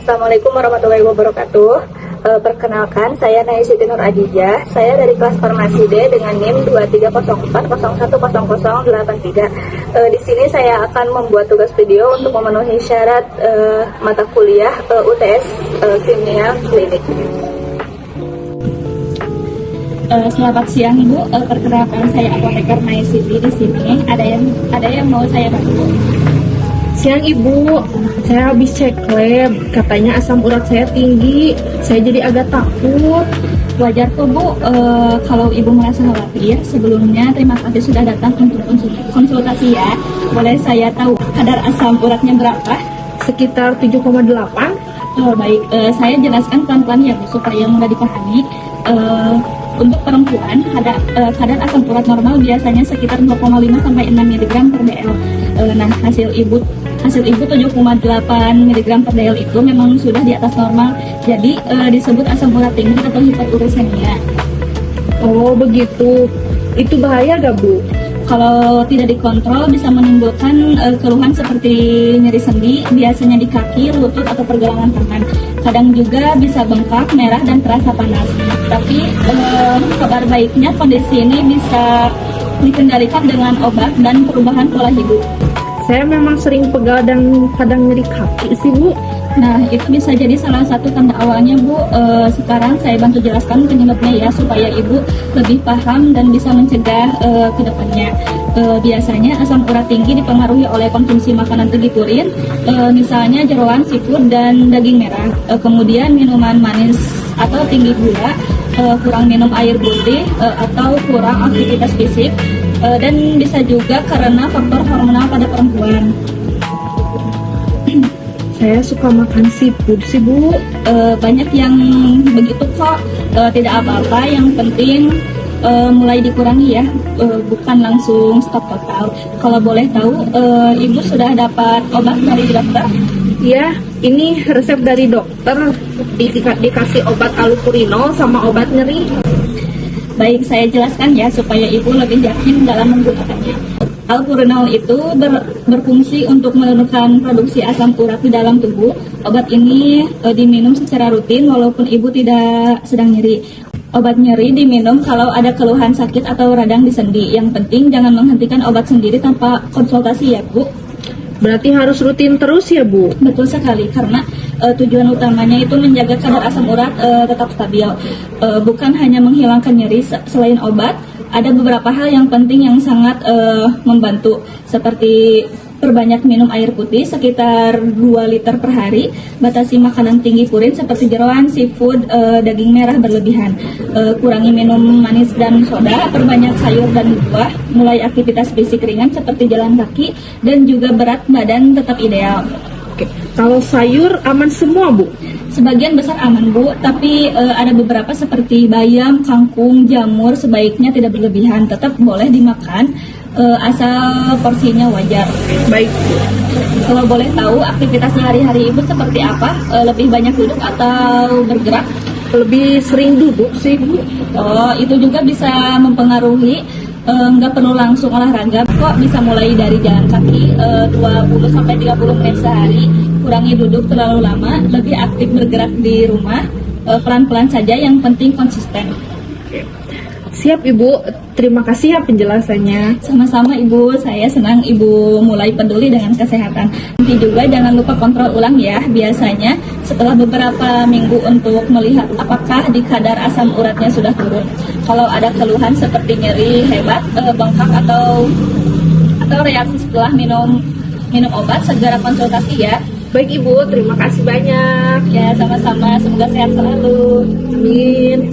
Assalamualaikum warahmatullahi wabarakatuh. Perkenalkan, saya Naya Siti Nur Adijah. Saya dari kelas Farmasi D dengan NIM 2304010083. Di sini saya akan membuat tugas video untuk memenuhi syarat mata kuliah UTS Kimia Klinik. Selamat siang Ibu, perkenalkan saya apoteker Naya Siti di sini. Ada yang mau saya bantu? Siang Ibu, saya habis cek lab, katanya asam urat saya tinggi, saya jadi agak takut. Wajar kok Bu, kalau Ibu merasa khawatir. Sebelumnya terima kasih sudah datang untuk konsultasi ya. Boleh saya tahu kadar asam uratnya berapa? Sekitar 7,8. Oh baik, saya jelaskan pelan-pelan ya Bu, supaya mudah dipahami. Untuk perempuan, kadar asam urat normal biasanya sekitar 0,5 sampai 6 mg per dl. Nah, hasil ibu 7,8 mg per dl itu memang sudah di atas normal. Jadi disebut asam urat tinggi atau hiperuricemia. Oh begitu, itu bahaya gak Bu? Kalau tidak dikontrol bisa menimbulkan keluhan seperti nyeri sendi, biasanya di kaki, lutut, atau pergelangan tangan. Kadang juga bisa bengkak, merah, dan terasa panas. Tapi kabar baiknya kondisi ini bisa dikendalikan dengan obat dan perubahan pola hidup. Saya memang sering pegal dan kadang nyeri kaki sih Bu. Nah, itu bisa jadi salah satu tanda awalnya Bu. Sekarang saya bantu jelaskan penyebabnya ya, supaya Ibu lebih paham dan bisa mencegah ke depannya. Biasanya asam urat tinggi dipengaruhi oleh konsumsi makanan tinggi purin, misalnya jeroan, seafood, dan daging merah. Kemudian minuman manis atau tinggi gula, kurang minum air putih, atau kurang aktivitas fisik, dan bisa juga karena faktor hormonal pada perempuan. Saya suka makan seafood sih Bu. Banyak yang begitu kok, tidak apa-apa, yang penting mulai dikurangi ya, bukan langsung stop total. Kalau boleh tahu, Ibu sudah dapat obat dari dokter? Ya, ini resep dari dokter, dikasih obat allopurinol sama obat nyeri. Baik, saya jelaskan ya supaya Ibu lebih yakin dalam menggunakannya. Allopurinol itu berfungsi untuk menurunkan produksi asam urat di dalam tubuh. Obat ini diminum secara rutin walaupun Ibu tidak sedang nyeri. Obat nyeri diminum kalau ada keluhan sakit atau radang di sendi. Yang penting jangan menghentikan obat sendiri tanpa konsultasi ya Bu. Berarti harus rutin terus ya Bu? Betul sekali, karena tujuan utamanya itu menjaga kadar asam urat tetap stabil. Bukan hanya menghilangkan nyeri. Selain obat, ada beberapa hal yang penting yang sangat membantu, seperti perbanyak minum air putih sekitar 2 liter per hari, batasi makanan tinggi purin seperti jeroan, seafood, daging merah berlebihan, kurangi minum manis dan soda, perbanyak sayur dan buah, mulai aktivitas fisik ringan seperti jalan kaki, dan juga berat badan tetap ideal. Oke. Kalau sayur aman semua Bu? Sebagian besar aman Bu, tapi ada beberapa seperti bayam, kangkung, jamur sebaiknya tidak berlebihan, tetap boleh dimakan asal porsinya wajar. Baik. Kalau boleh tahu aktivitas sehari-hari Ibu seperti apa? Lebih banyak duduk atau bergerak? Lebih sering duduk sih Bu. Oh, itu juga bisa mempengaruhi. Nggak perlu langsung olahraga kok, bisa mulai dari jalan kaki 20-30 menit sehari, kurangi duduk terlalu lama, lebih aktif bergerak di rumah, pelan-pelan saja, yang penting konsisten. Siap Ibu, terima kasih ya penjelasannya. Sama-sama Ibu, saya senang Ibu mulai peduli dengan kesehatan. Nanti juga jangan lupa kontrol ulang ya, biasanya setelah beberapa minggu untuk melihat apakah di kadar asam uratnya sudah turun. Kalau ada keluhan seperti nyeri hebat, bengkak, atau reaksi setelah minum obat, segera konsultasi ya. Baik Ibu, terima kasih banyak. Ya, sama-sama, semoga sehat selalu. Amin.